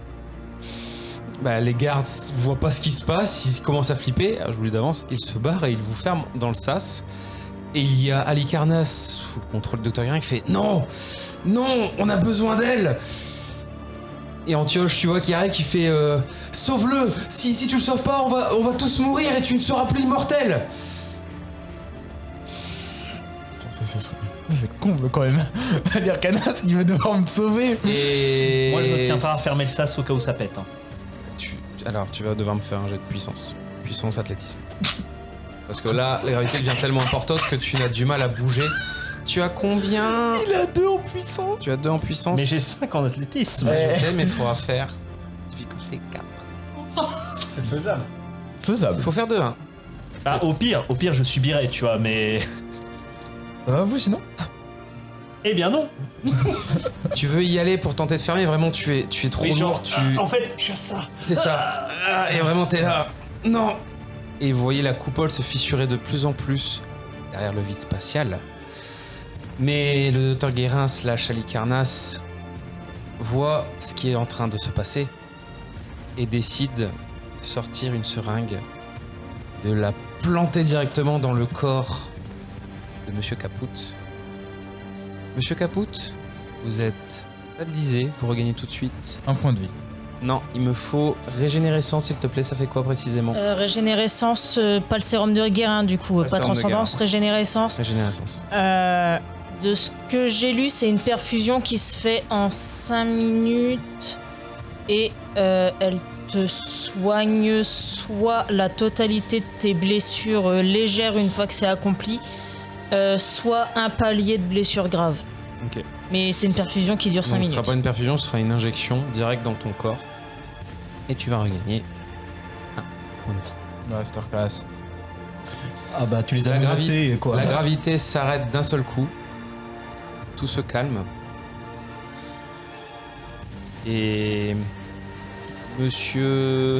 Bah, les gardes voient pas ce qui se passe, ils commencent à flipper. Alors, je vous le dis d'avance, ils se barrent et ils vous ferment dans le sas. Et il y a Halicarnasse, sous le contrôle du Dr. Guérin, qui fait non, non, on a besoin d'elle. Et Antioche, tu vois, qui arrive, qui fait sauve-le. Si tu le sauves pas, on va tous mourir et tu ne seras plus immortel. C'est con quand même. Dire Canas qui va devoir me sauver. Et Moi, je me tiens pas à fermer le sas au cas où ça pète. Hein. Alors, tu vas devoir me faire un jet de puissance. Puissance athlétisme. Parce que là, la gravité devient tellement importante que tu n'as du mal à bouger. Tu as combien? Il a 2 en puissance. Tu as 2 en puissance. Mais j'ai 5 en athlétisme. Ouais, je sais, mais il faudra faire difficulté 4. C'est faisable. Faisable. Il faut faire 2, hein. Ah, au pire, je subirais, tu vois, mais. Ça va vous sinon? Eh bien non. Tu veux y aller pour tenter de fermer, vraiment tu es trop Oui, lourd, genre, en fait, je suis à ça. C'est ça. Ah, et vraiment t'es là. Non. Et vous voyez la coupole se fissurer de plus en plus derrière le vide spatial. Mais le Dr. Guérin / Halicarnasse voit ce qui est en train de se passer et décide de sortir une seringue, de la planter directement dans le corps de Monsieur Caput. Monsieur Caput, vous êtes stabilisé, vous regagnez tout de suite. Un point de vie. Non, il me faut régénérescence, s'il te plaît. Ça fait quoi précisément? Régénérescence, pas le sérum de Guérin du coup, Pas le pas sérum de transcendance, régénérescence. Régénérescence. De ce que j'ai lu, c'est une perfusion qui se fait en 5 minutes et elle te soigne soit la totalité de tes blessures légères une fois que c'est accompli, soit un palier de blessures graves. Ok. Mais c'est une perfusion qui dure 5 Donc, ce minutes. sera pas une perfusion, ce sera une injection directe dans ton corps. Et tu vas regagner un point de vie. Masterclass. Ah bah tu les as La menacés, quoi. La gravité s'arrête d'un seul coup. Tout se calme. Et Monsieur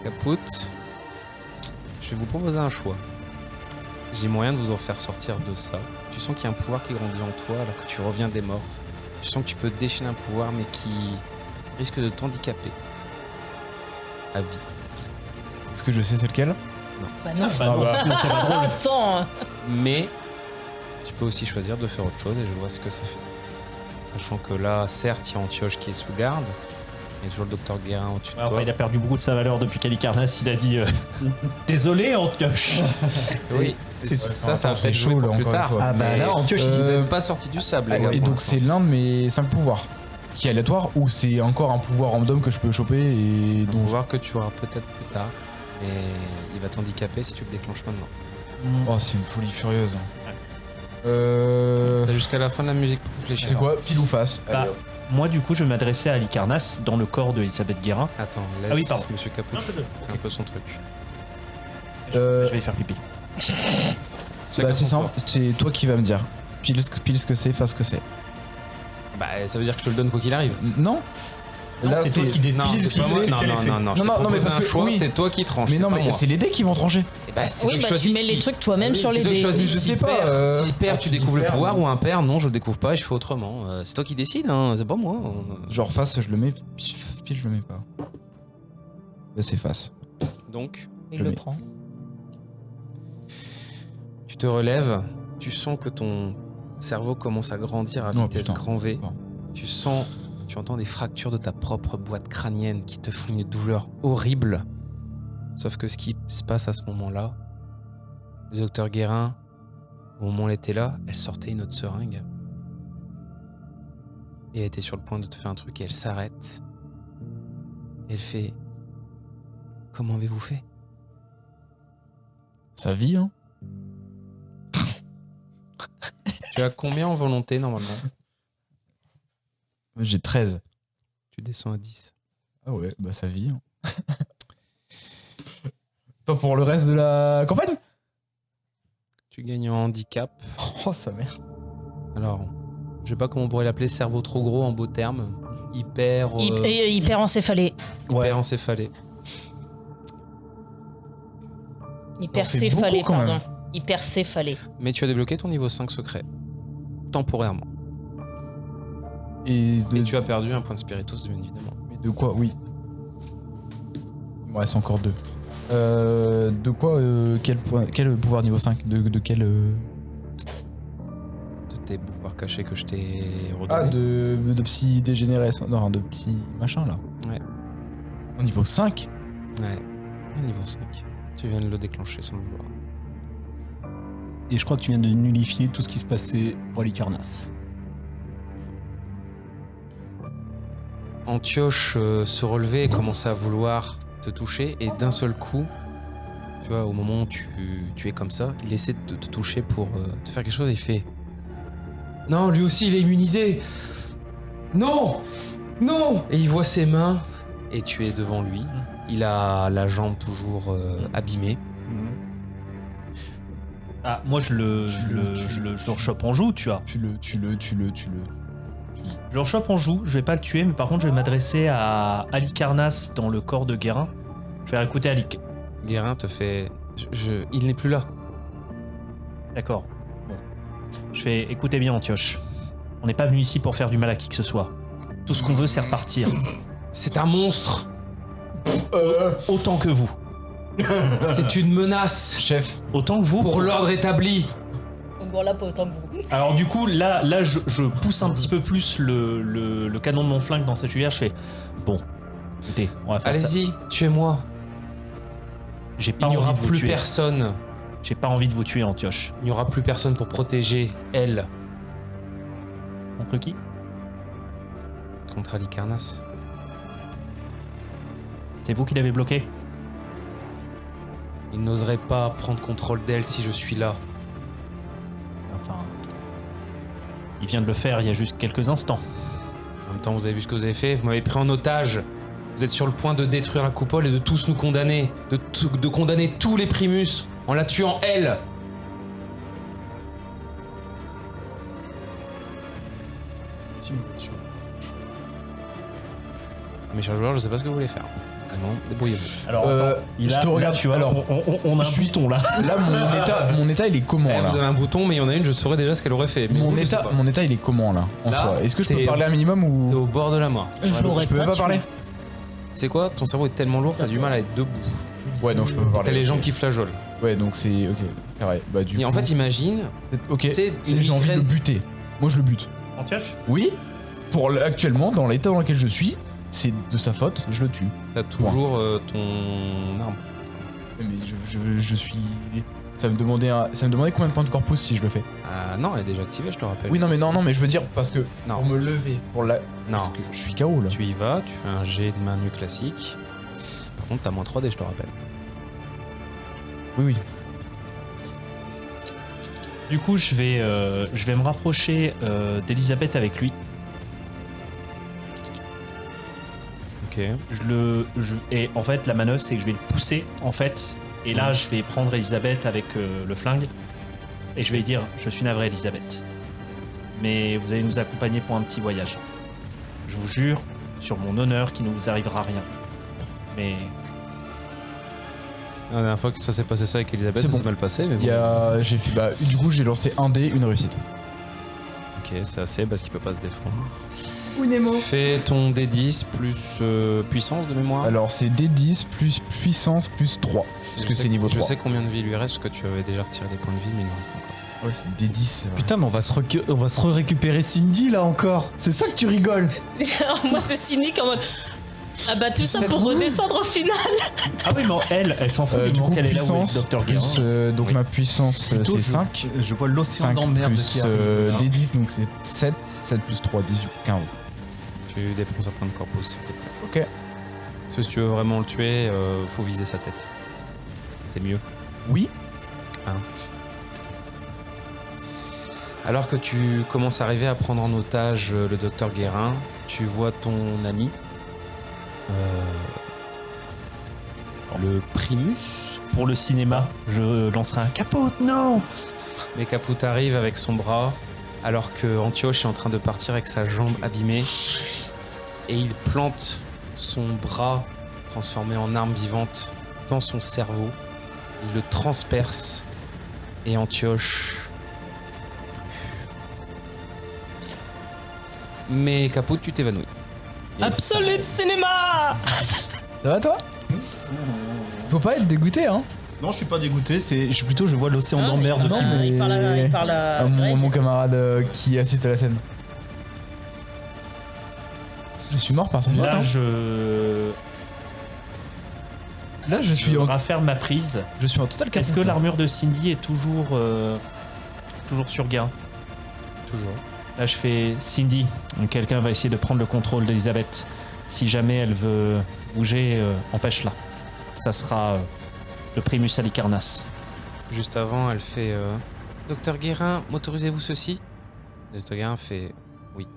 Caput, je vais vous proposer un choix. J'ai moyen de vous en faire sortir de ça. Tu sens qu'il y a un pouvoir qui grandit en toi alors que tu reviens des morts. Tu sens que tu peux déchaîner un pouvoir mais qui risque de t'handicaper. à vie. Est-ce que je sais c'est lequel? Bah non. Bah non, sinon c'est pas drôle. Attends. Mais tu peux aussi choisir de faire autre chose et je vois ce que ça fait. Sachant que là, certes, il y a Antioche qui est sous garde, il y a toujours le docteur Guérin au-dessus de Enfin, toi. il a perdu beaucoup de sa valeur depuis qu'Alicarnas il a dit désolé Antioche. Oui, C'est ça attends, va c'est être chaud, joué là, pour plus encore une tard. fois. Ah bah là, Antioche, il Ils disait... n'ont pas sorti du sable, les gars. Et pour donc l'instant. c'est l'un de mes 5 pouvoirs qui est aléatoire ou c'est encore un pouvoir random que je peux choper et Un dont je... pouvoir que tu auras peut-être plus tard, mais il va t'handicaper si tu le déclenches maintenant. Oh, c'est une folie furieuse. T'as jusqu'à la fin de la musique pour réfléchir. C'est quoi? Pile ou face? Bah, Allez, hop. moi du coup je vais m'adresser à Alicarnas dans le corps de Elisabeth Guérin. Attends, laisse Ah oui, pardon. Monsieur Capuche. C'est un peu son truc. Euh, Je vais faire pipi. Chacun Bah, c'est son simple, tour. c'est toi qui vas me dire. Pile ce que c'est, face ce que c'est. Bah, ça veut dire que je te le donne quoi qu'il arrive. Non? Non, c'est toi qui décides Non, ce c'est qui pas fait moi. l'effet. Non, non, non, non, je Non, t'ai non, mais proposé parce un que- choix, oui. c'est toi qui tranches. Mais non, pas mais moi. c'est les dés qui vont trancher. Eh bah, c'est Oui, toi qui bah tu choisis mets si- les trucs toi-même sur C'est les toi qui dés. choisis. Je Si sais pas, Si perd, tu tu découvres le diffères, pouvoir, mais- ou impair, non, je le découvre pas et je fais autrement. C'est toi qui décides, hein, c'est pas moi. Genre face, je le mets, pile, je le mets pas. Là, c'est face. Donc, Il Je le mets. prend. tu te relèves, tu sens que ton cerveau commence à grandir à Oh, vitesse putain. grand V. Bon. Tu entends des fractures de ta propre boîte crânienne qui te font une douleur horrible. Sauf que ce qui se passe à ce moment-là, le docteur Guérin, au moment où elle était là, elle sortait une autre seringue. Et elle était sur le point de te faire un truc et elle s'arrête. Et elle fait... Comment avez-vous fait? Ça vit, hein? Tu as combien en volonté normalement? J'ai 13. Tu descends à 10. Ah ouais, bah ça vit. Hein. Attends, pour le reste de la campagne? Tu gagnes en handicap. Oh, sa mère. Alors, je sais pas comment on pourrait l'appeler, cerveau trop gros en beaux termes. Hyper... Hyperencéphalé. Hyperencéphalé. Hypercéphalé, beaucoup, quand pardon. même. Hypercéphalé. Mais tu as débloqué ton niveau 5 secret. Temporairement. Et Et tu as perdu un point de spiritus, bien évidemment. Mais de quoi? Oui. Il me reste encore 2. De quoi? Quel pouvoir niveau 5? De quel... De tes pouvoirs cachés que je t'ai redonné. Ah, de psy dégénéré. Non, de petit machin, là. Ouais. Au niveau 5? Ouais. Un niveau 5. Tu viens de le déclencher sans le vouloir. Et je crois que tu viens de nullifier tout ce qui se passait pour Alicarnas. Antioche se relevait et commençait à vouloir te toucher. Et d'un seul coup, tu vois, au moment où tu es comme ça, il essaie de te toucher pour te faire quelque chose et il fait... Non, lui aussi, il est immunisé. Non. Non. Et il voit ses mains et tu es devant lui. Il a la jambe toujours abîmée. Ah, moi je le rechoppe en joue, tu vois. Tu le... Je le rechoppe en joue, je vais pas le tuer, mais par contre je vais m'adresser à Alicarnas dans le corps de Guérin. Je vais écouter Alic. Guérin te fait... Il n'est plus là. D'accord. Bon. Je fais écoutez bien Antioche. On n'est pas venu ici pour faire du mal à qui que ce soit. Tout ce qu'on veut c'est repartir. C'est un monstre. Autant que vous. C'est une menace. Chef, Autant que vous. Pour l'ordre établi. Donc là, pas autant que vous. Alors du coup, là je pousse un petit peu plus le canon de mon flingue dans cette lumière. Je fais bon, écoutez, on va faire ça. Allez-y, tuez-moi. J'ai Il pas n'y envie aura de vous plus tuer. personne. J'ai pas envie de vous tuer, Antioche. Il n'y aura plus personne pour protéger elle Contre qui? contre Alicarnas. C'est vous qui l'avez bloqué? Il n'oserait pas prendre contrôle d'elle si je suis là. Enfin, il vient de le faire il y a juste quelques instants. En même temps, vous avez vu ce que vous avez fait. Vous m'avez pris en otage. Vous êtes sur le point de détruire la coupole et de tous nous condamner. De condamner tous les Primus en la tuant elle. Mes chers joueurs, je sais pas ce que vous voulez faire. Vraiment, débrouillez-vous. Alors, Euh, attends, il je a, te là, regarde. tu vois, Alors, on a un je suis- bouton là. là, mon état, il est comment, Eh, là? vous avez un bouton, mais il y en a une, je saurais déjà ce qu'elle aurait fait. Mais vous, je sais pas. Mon état, il est comment, là, en Là, soi? Est-ce que je peux t'es- parler un minimum T'es ou... au bord de la mort. Je l'aurais Je peux pas pas tué. parler? sais quoi, ton cerveau est tellement lourd, t'as du mal à être debout. Ouais, non, je peux pas parler. T'as les jambes qui flageolent. Ouais, donc c'est. Ok, pareil. Bah, du Et coup. en fait, imagine, Ok, tu sais, j'ai envie de le buter. Moi, je le bute. Antioche? Oui, actuellement, dans l'état dans lequel je suis, c'est de sa faute, je le tue. t'as toujours ton arme. Mais je suis. Ça me demandait combien de points de corpus si je le fais. Ah non, elle est déjà activée, je te rappelle. Oui, non, mais je veux dire, parce que Non. pour me lever, Non, parce que je suis KO là. tu y vas, tu fais un jet de main nue classique. Par contre, t'as moins 3D, je te rappelle. Oui. Du coup, je vais me rapprocher d'Elisabeth avec lui. Ok. Et en fait, la manœuvre, c'est que je vais le pousser, en fait. Et là, je vais prendre Elisabeth avec le flingue. Et je vais lui dire, je suis navré, Elisabeth. Mais vous allez nous accompagner pour un petit voyage. Je vous jure, sur mon honneur, qu'il ne vous arrivera rien. Mais La dernière fois que ça s'est passé ça avec Elisabeth, C'est ça bon. s'est mal passé, mais bon. J'ai fait. Bah, du coup, j'ai lancé un dé, une réussite. Ok, c'est assez parce qu'il peut pas se défendre. Ou Nemo. Fais ton D10 plus puissance de mémoire. Alors, c'est D10 plus puissance plus 3. Parce Je que sais- c'est niveau 3. Je sais combien de vie il lui reste, parce que tu avais déjà retiré des points de vie, mais il en reste encore. Ouais, c'est D10. Putain, mais on va se récupérer Cindy là encore. C'est ça que tu rigoles. Moi, c'est cynique en mode. Ah bah tout ça Sept. pour redescendre au final. ah oui, mais elle s'en fout. Du du coup, moment qu'elle est là où est puissance, le Dr. plus, Guérin. donc Oui. ma puissance, Plutôt, c'est je- 5. Je vois l'océan 5 d'emmerde plus qui arrive, là. D10, donc c'est 7. 7 plus 3, 18, 15. Tu dépenses un point de corpus, s'il te plaît. Ok. Parce que si tu veux vraiment le tuer, faut viser sa tête. C'est mieux. Oui. Alors que tu commences à arriver à prendre en otage le docteur Guérin, tu vois ton ami, le Primus. Pour le cinéma, je lancerai un capote, non. Mais Caput arrive avec son bras, alors que Antioche est en train de partir avec sa jambe abîmée. Et il plante son bras, transformé en arme vivante, dans son cerveau. Il le transperce. Et Antioche... Mais Caput, tu t'évanouis. Absolute cinéma. Ça va toi Faut pas être dégoûté, hein. Non, je suis pas dégoûté. Je vois l'océan Ah, d'emmerde mais qui voilà, me. il parle à À Greg. mon camarade qui assiste à la scène. Je suis mort par sa faute. Là, Hein. Là, je je suis en rafferme ma prise. total Est-ce que l'armure de Cindy est toujours sur Guérin? Toujours. Là, je fais Cindy. Quelqu'un va essayer de prendre le contrôle d'Elisabeth. Si jamais elle veut bouger, empêche-la. Ça sera le Primus Alicarnas. Juste avant, elle fait Docteur Guérin, m'autorisez-vous ceci? Le Docteur Guérin fait oui.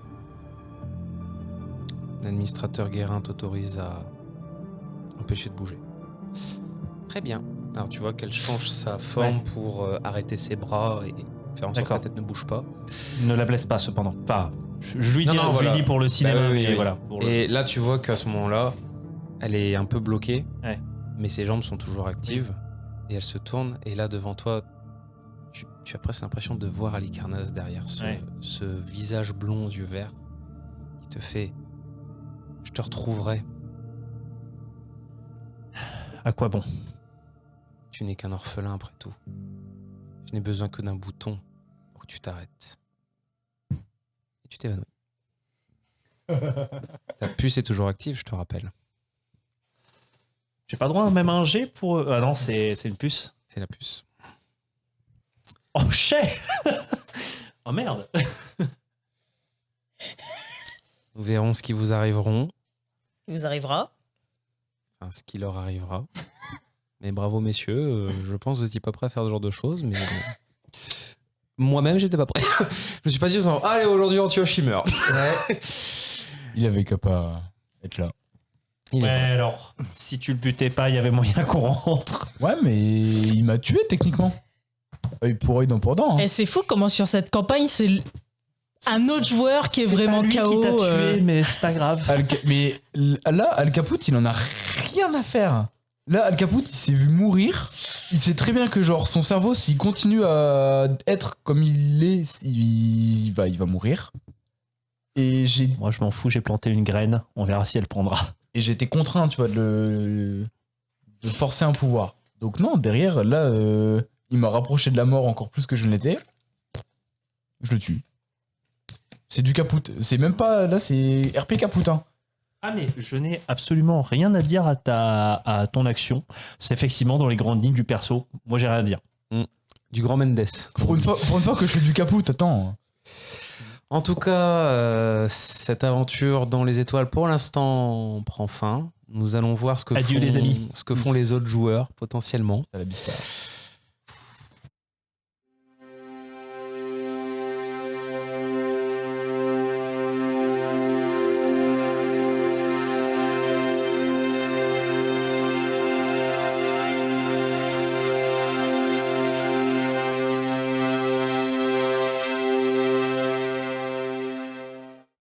L'administrateur Guérin t'autorise à empêcher de bouger. Très bien. Alors tu vois qu'elle change sa forme pour arrêter ses bras et faire en sorte que D'accord. sa tête ne bouge pas. Ne la blesse pas, cependant. Enfin, je lui Non, dis, non, je voilà. lui dis pour le cinéma, Bah oui, mais oui. voilà. pour le- Et là, tu vois qu'à ce moment-là, elle est un peu bloquée, Ouais. mais ses jambes sont toujours actives. Et elle se tourne, et là, devant toi, tu as presque l'impression de voir Alicarnas derrière Ouais. ce visage blond aux yeux verts qui te fait « Je te retrouverai, À quoi bon? tu n'es qu'un orphelin après tout. Je n'ai besoin que d'un bouton pour que tu t'arrêtes. » Et tu t'évanouis. Ta puce est toujours active, je te rappelle. J'ai pas droit à même un G pour. Ah non, c'est une puce. C'est la puce. Oh, chais. Oh merde. Nous verrons ce qui vous arriveront. Il vous arrivera. Enfin, ce qui leur arrivera. Mais bravo messieurs, je pense que vous n'étiez pas prêts à faire ce genre de choses, mais moi-même j'étais pas prêt. Je me suis pas dit genre, allez aujourd'hui Antioche il meurt. Il avait qu'à pas être là. Il Ouais, est vrai. alors, si tu le butais pas, il y avait moyen qu'on rentre. Ouais, mais il m'a tué techniquement. Œil pour œil, dent pour dent. Hein. Et c'est fou comment sur cette campagne, c'est un autre joueur qui est vraiment pas lui KO. qui t'a tué, mais c'est pas grave. Mais là, Al Caput, il en a rien à faire. Là, Al Caput, il s'est vu mourir. Il sait très bien que genre son cerveau, s'il continue à être comme il est, il va mourir. Et j'ai Moi, je m'en fous, j'ai planté une graine. On verra si elle prendra. et j'étais contraint, tu vois, de forcer un pouvoir. Donc non, derrière, là, il m'a rapproché de la mort encore plus que je ne l'étais. Je le tue. C'est du caput. C'est même pas... Là, c'est RP caput, hein. Ah mais je n'ai absolument rien à dire à ton action. C'est effectivement dans les grandes lignes du perso. Moi j'ai rien à dire. Du grand Mendes. Pour une fois que je fais du caput, attends. En tout cas, cette aventure dans les étoiles, pour l'instant, prend fin. Nous allons voir ce que, Adieu, les amis. ce que font les autres joueurs, potentiellement. C'est la bista.